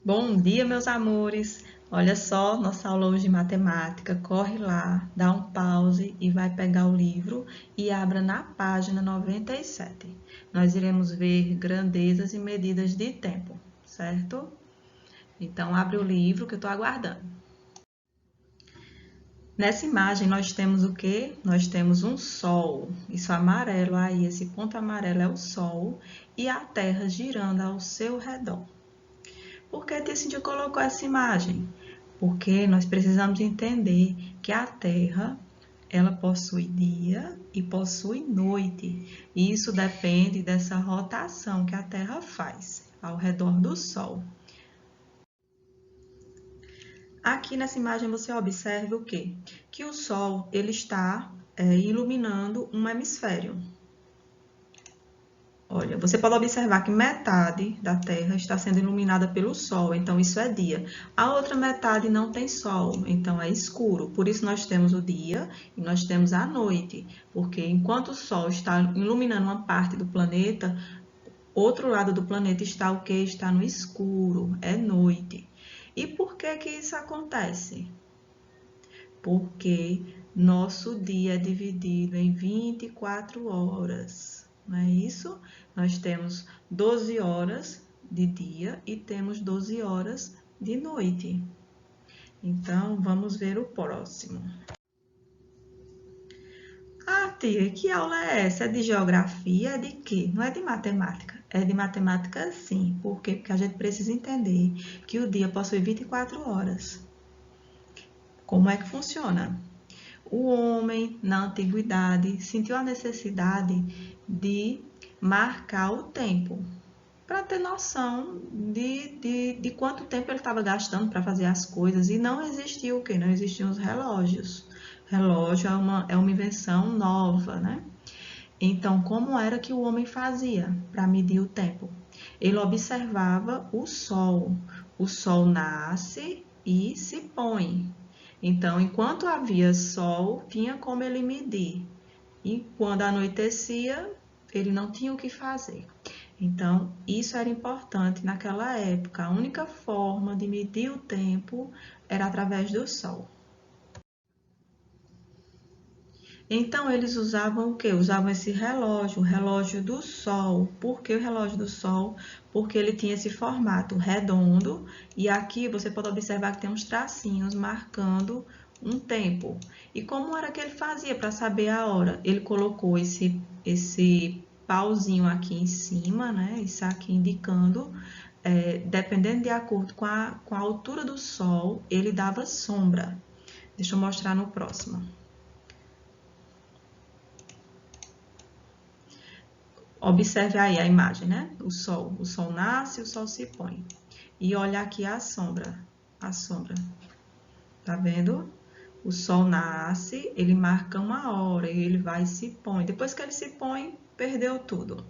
Bom dia, meus amores! Olha só, nossa aula hoje de matemática. Corre lá, dá um pause e vai pegar o livro e abra na página 97. Nós iremos ver grandezas e medidas de tempo, certo? Então, abre o livro que eu estou aguardando. Nessa imagem, nós temos o quê? Nós temos um sol. Isso amarelo aí, esse ponto amarelo é o sol e a Terra girando ao seu redor. Por que a Cíntia colocou essa imagem? Porque nós precisamos entender que a Terra ela possui dia e possui noite. E isso depende dessa rotação que a Terra faz ao redor do Sol. Aqui nessa imagem você observa o quê? Que o Sol ele está iluminando um hemisfério. Olha, você pode observar que metade da Terra está sendo iluminada pelo Sol, então isso é dia. A outra metade não tem Sol, então é escuro. Por isso nós temos o dia e nós temos a noite, porque enquanto o Sol está iluminando uma parte do planeta, outro lado do planeta está o que? Está no escuro, é noite. E por que que isso acontece? Porque nosso dia é dividido em 24 horas, não é isso? Nós temos 12 horas de dia e temos 12 horas de noite. Então, vamos ver o próximo. Ah, tia, que aula é essa? É de geografia? É de quê? Não é de matemática? É de matemática sim. Por quê? Porque a gente precisa entender que o dia possui 24 horas. Como é que funciona? O homem, na antiguidade, sentiu a necessidade de marcar o tempo, para ter noção de quanto tempo ele estava gastando para fazer as coisas. E não existia o quê? Não existiam os relógios. Relógio é uma invenção nova, né? Então, como era que o homem fazia para medir o tempo? Ele observava o sol. O sol nasce e se põe. Então, enquanto havia sol, tinha como ele medir. E quando anoitecia, ele não tinha o que fazer. Então, isso era importante naquela época. A única forma de medir o tempo era através do sol. Então, eles usavam o quê? Usavam esse relógio, o relógio do sol. Por que o relógio do sol? Porque ele tinha esse formato redondo e aqui você pode observar que tem uns tracinhos marcando um tempo. E como era que ele fazia para saber a hora? Ele colocou esse pauzinho aqui em cima, né? Isso aqui indicando, dependendo de acordo com a altura do sol, ele dava sombra. Deixa eu mostrar no próximo. Observe aí a imagem, né? O sol nasce, o sol se põe. E olha aqui a sombra, tá vendo? O sol nasce, ele marca uma hora e ele vai e se põe. Depois que ele se põe, perdeu tudo.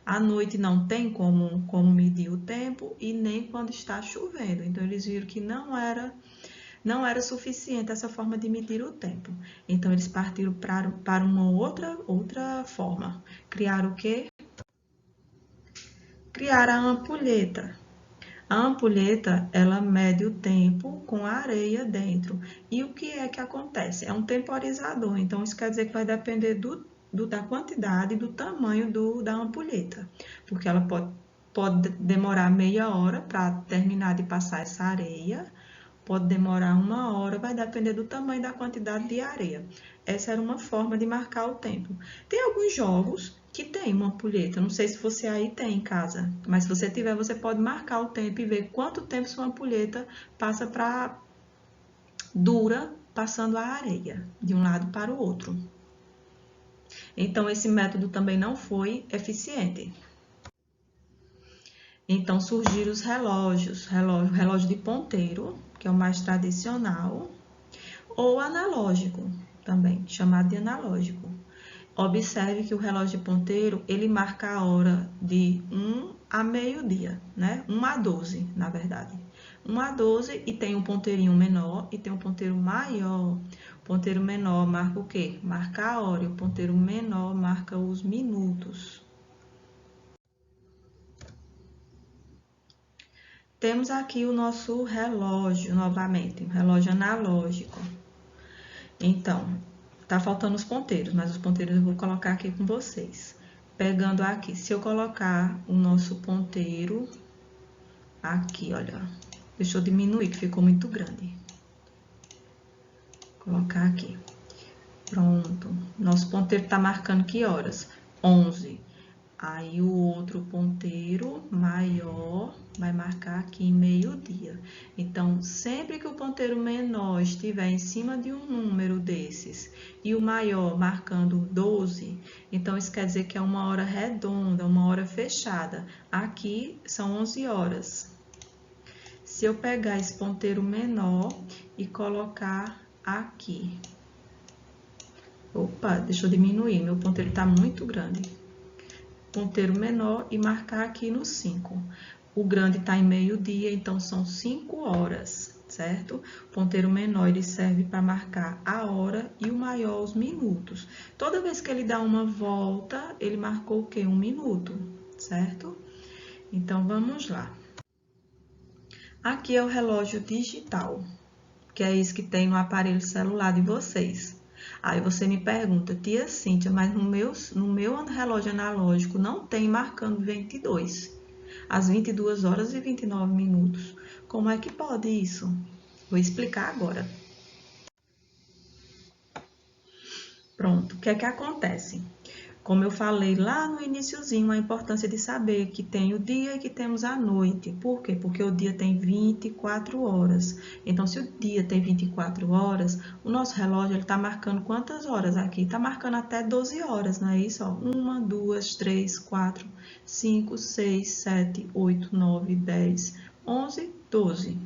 À noite não tem como medir o tempo e nem quando está chovendo. Então, eles viram que não era suficiente essa forma de medir o tempo. Então, eles partiram para uma outra forma. Criaram o quê? Criar a ampulheta. A ampulheta, ela mede o tempo com a areia dentro. E o que é que acontece? É um temporizador, então isso quer dizer que vai depender da quantidade e do tamanho da ampulheta. Porque ela pode demorar meia hora para terminar de passar essa areia, pode demorar uma hora, vai depender do tamanho e da quantidade de areia. Essa era uma forma de marcar o tempo. Tem alguns jogos que tem uma ampulheta, não sei se você aí tem em casa, mas se você tiver, você pode marcar o tempo e ver quanto tempo sua ampulheta dura passando a areia de um lado para o outro. Então, esse método também não foi eficiente. Então, surgiram os relógio de ponteiro, que é o mais tradicional, ou analógico também, chamado de analógico. Observe que o relógio de ponteiro, ele marca a hora de 1 a meio-dia, né? 1 a 12, na verdade. 1 a 12 e tem um ponteirinho menor e tem um ponteiro maior. O ponteiro menor marca o quê? Marca a hora e o ponteiro menor marca os minutos. Temos aqui o nosso relógio, novamente, um relógio analógico. Então, tá faltando os ponteiros, mas os ponteiros eu vou colocar aqui com vocês. Pegando aqui, se eu colocar o nosso ponteiro aqui, olha, deixa eu diminuir, que ficou muito grande. Vou colocar aqui. Pronto. Nosso ponteiro tá marcando que horas? 11. Aí, o outro ponteiro maior vai marcar aqui meio-dia. Então, sempre que o ponteiro menor estiver em cima de um número desses e o maior marcando 12, então isso quer dizer que é uma hora redonda, uma hora fechada. Aqui são 11 horas. Se eu pegar esse ponteiro menor e colocar aqui. Opa, deixa eu diminuir, meu ponteiro está muito grande. Ponteiro menor e marcar aqui no 5. O grande está em meio-dia, então são 5 horas, certo? O ponteiro menor ele serve para marcar a hora e o maior os minutos. Toda vez que ele dá uma volta, ele marcou o quê? 1 minuto, certo? Então, vamos lá. Aqui é o relógio digital, que é esse que tem no aparelho celular de vocês. Aí você me pergunta, tia Cíntia, mas no meu relógio analógico não tem marcando 22, às 22 horas e 29 minutos. Como é que pode isso? Vou explicar agora. Pronto, o que é que acontece? Como eu falei lá no iniciozinho, a importância de saber que tem o dia e que temos a noite. Por quê? Porque o dia tem 24 horas. Então, se o dia tem 24 horas, o nosso relógio está marcando quantas horas aqui? Está marcando até 12 horas, não é isso? Ó, 1, 2, 3, 4, 5, 6, 7, 8, 9, 10, 11,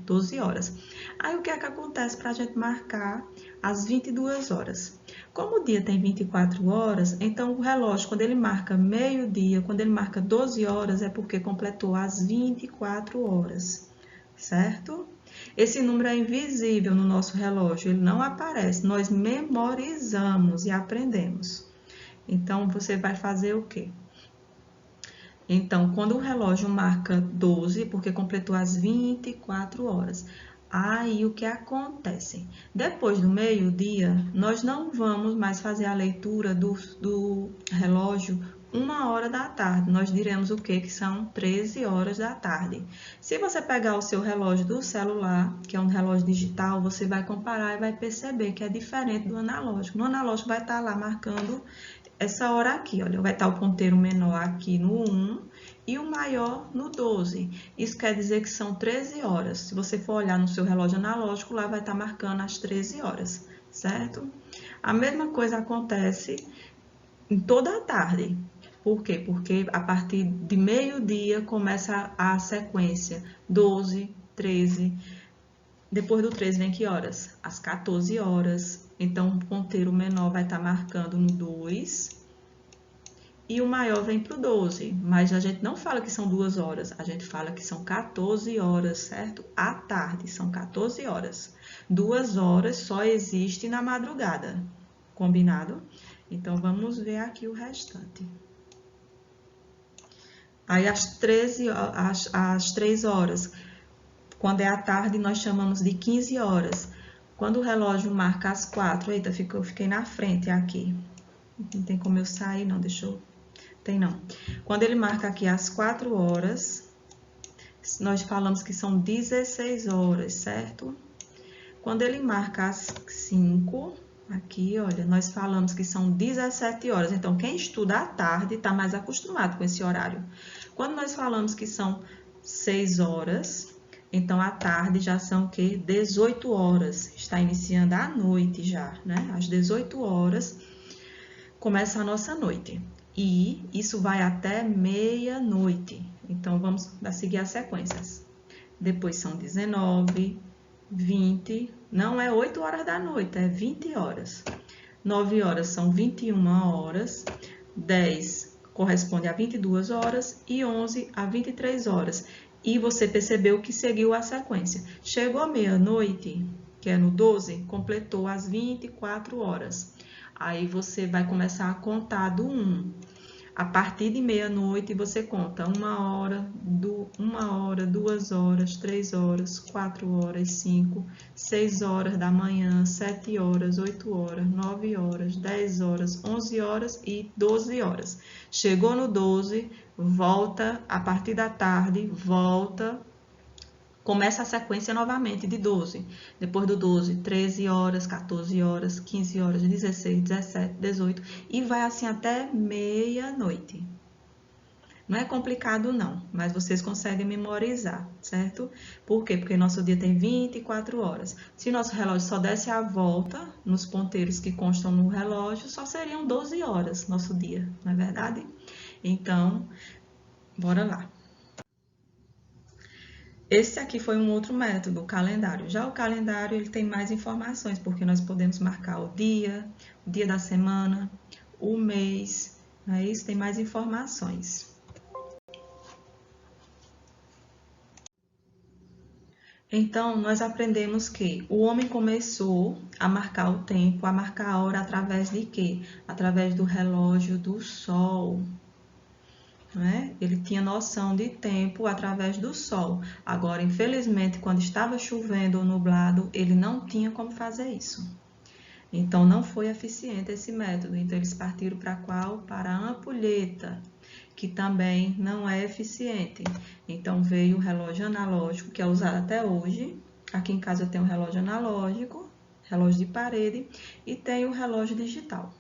12 horas. Aí, o que é que acontece para a gente marcar as 22 horas? Como o dia tem 24 horas, então o relógio, quando ele marca meio-dia, quando ele marca 12 horas, é porque completou as 24 horas, certo? Esse número é invisível no nosso relógio, ele não aparece, nós memorizamos e aprendemos. Então, você vai fazer o quê? Então, quando o relógio marca 12, porque completou as 24 horas, aí o que acontece? Depois do meio-dia, nós não vamos mais fazer a leitura do relógio 1 hora da tarde. Nós diremos o quê? Que são 13 horas da tarde. Se você pegar o seu relógio do celular, que é um relógio digital, você vai comparar e vai perceber que é diferente do analógico. No analógico vai estar lá marcando essa hora aqui, olha, vai estar o ponteiro menor aqui no 1 e o maior no 12. Isso quer dizer que são 13 horas. Se você for olhar no seu relógio analógico, lá vai estar marcando as 13 horas, certo? A mesma coisa acontece em toda a tarde. Por quê? Porque a partir de meio-dia começa a sequência 12, 13. Depois do 13 vem que horas? Às 14 horas. Então, o ponteiro menor vai estar marcando no 2 e o maior vem para o 12. Mas a gente não fala que são 2 horas, a gente fala que são 14 horas, certo? À tarde, são 14 horas. 2 horas só existe na madrugada, combinado? Então, vamos ver aqui o restante. Aí, às 3 horas, quando é à tarde, nós chamamos de 15 horas. Quando o relógio marca as 4, eita, eu fiquei na frente aqui. Não tem como eu sair, não, deixa eu... Tem não. Quando ele marca aqui as 4 horas, nós falamos que são 16 horas, certo? Quando ele marca as 5, aqui, olha, nós falamos que são 17 horas. Então, quem estuda à tarde está mais acostumado com esse horário. Quando nós falamos que são 6 horas... Então, à tarde já são o quê? 18 horas. Está iniciando a noite já, né? Às 18 horas começa a nossa noite. E isso vai até meia-noite. Então, vamos seguir as sequências. Depois são 19, 20, não é 8 horas da noite, é 20 horas. 9 horas são 21 horas, 10 corresponde a 22 horas e 11 a 23 horas. E você percebeu que seguiu a sequência. Chegou a meia-noite, que é no 12, completou as 24 horas. Aí você vai começar a contar do 1. A partir de meia-noite, você conta 1 hora, 2 horas, 3 horas, 4 horas, 5, 6 horas da manhã, 7 horas, 8 horas, 9 horas, 10 horas, 11 horas e 12 horas. Chegou no 12, volta, a partir da tarde, volta. Começa a sequência novamente de 12. Depois do 12, 13 horas, 14 horas, 15 horas, 16, 17, 18 e vai assim até meia-noite. Não é complicado não, mas vocês conseguem memorizar, certo? Por quê? Porque nosso dia tem 24 horas. Se nosso relógio só desse a volta nos ponteiros que constam no relógio, só seriam 12 horas nosso dia, não é verdade? Então, bora lá. Esse aqui foi um outro método, o calendário. Já o calendário, ele tem mais informações, porque nós podemos marcar o dia da semana, o mês, não é isso? Tem mais informações. Então, nós aprendemos que o homem começou a marcar o tempo, a marcar a hora através de quê? Através do relógio do sol. Né? Ele tinha noção de tempo através do sol. Agora, infelizmente, quando estava chovendo ou nublado, ele não tinha como fazer isso. Então, não foi eficiente esse método. Então, eles partiram para qual? Para a ampulheta, que também não é eficiente. Então, veio o relógio analógico, que é usado até hoje. Aqui em casa eu tenho um relógio analógico, relógio de parede, e tenho o relógio digital.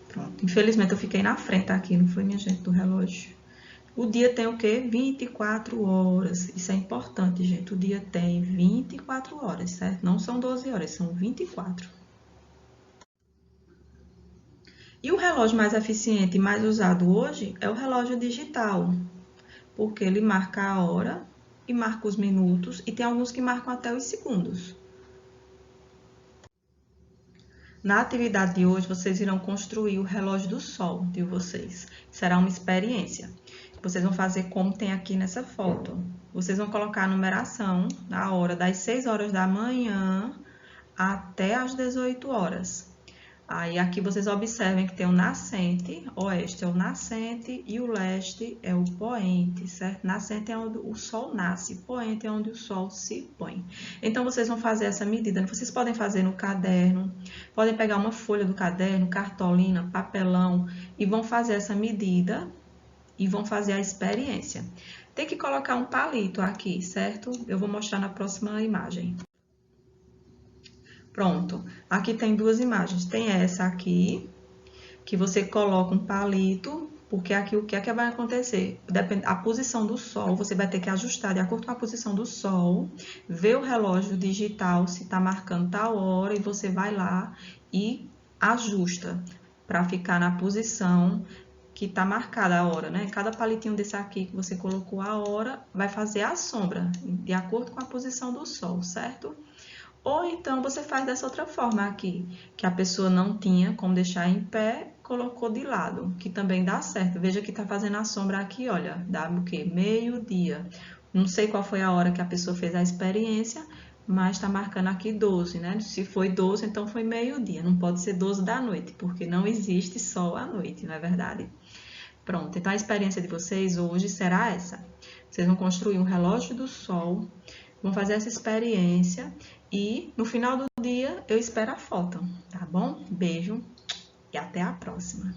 Pronto. Infelizmente eu fiquei na frente aqui, não foi, minha gente, do relógio. O dia tem o quê? 24 horas. Isso é importante, gente. O dia tem 24 horas, certo? Não são 12 horas, são 24. E o relógio mais eficiente e mais usado hoje é o relógio digital, porque ele marca a hora e marca os minutos, e tem alguns que marcam até os segundos. Na atividade de hoje, vocês irão construir o relógio do sol de vocês. Será uma experiência. Vocês vão fazer como tem aqui nessa foto. Vocês vão colocar a numeração na hora das 6 horas da manhã até as 18 horas. Aí aqui vocês observem que tem o nascente, oeste é o nascente e o leste é o poente, certo? Nascente é onde o sol nasce, poente é onde o sol se põe. Então vocês vão fazer essa medida, vocês podem fazer no caderno, podem pegar uma folha do caderno, cartolina, papelão e vão fazer essa medida e vão fazer a experiência. Tem que colocar um palito aqui, certo? Eu vou mostrar na próxima imagem. Pronto, aqui tem duas imagens. Tem essa aqui, que você coloca um palito, porque aqui o que é que vai acontecer? Depende, a posição do sol, você vai ter que ajustar de acordo com a posição do sol, ver o relógio digital se está marcando tal hora, e você vai lá e ajusta para ficar na posição que está marcada a hora, né? Cada palitinho desse aqui que você colocou a hora, vai fazer a sombra, de acordo com a posição do sol, certo? Ou então você faz dessa outra forma aqui, que a pessoa não tinha como deixar em pé, colocou de lado, que também dá certo. Veja que tá fazendo a sombra aqui, olha, dá o quê? Meio-dia. Não sei qual foi a hora que a pessoa fez a experiência, mas tá marcando aqui 12, né? Se foi 12, então foi meio-dia. Não pode ser 12 da noite, porque não existe sol à noite, não é verdade? Pronto, então a experiência de vocês hoje será essa. Vocês vão construir um relógio do sol, vão fazer essa experiência e no final do dia eu espero a foto, tá bom? Beijo e até a próxima.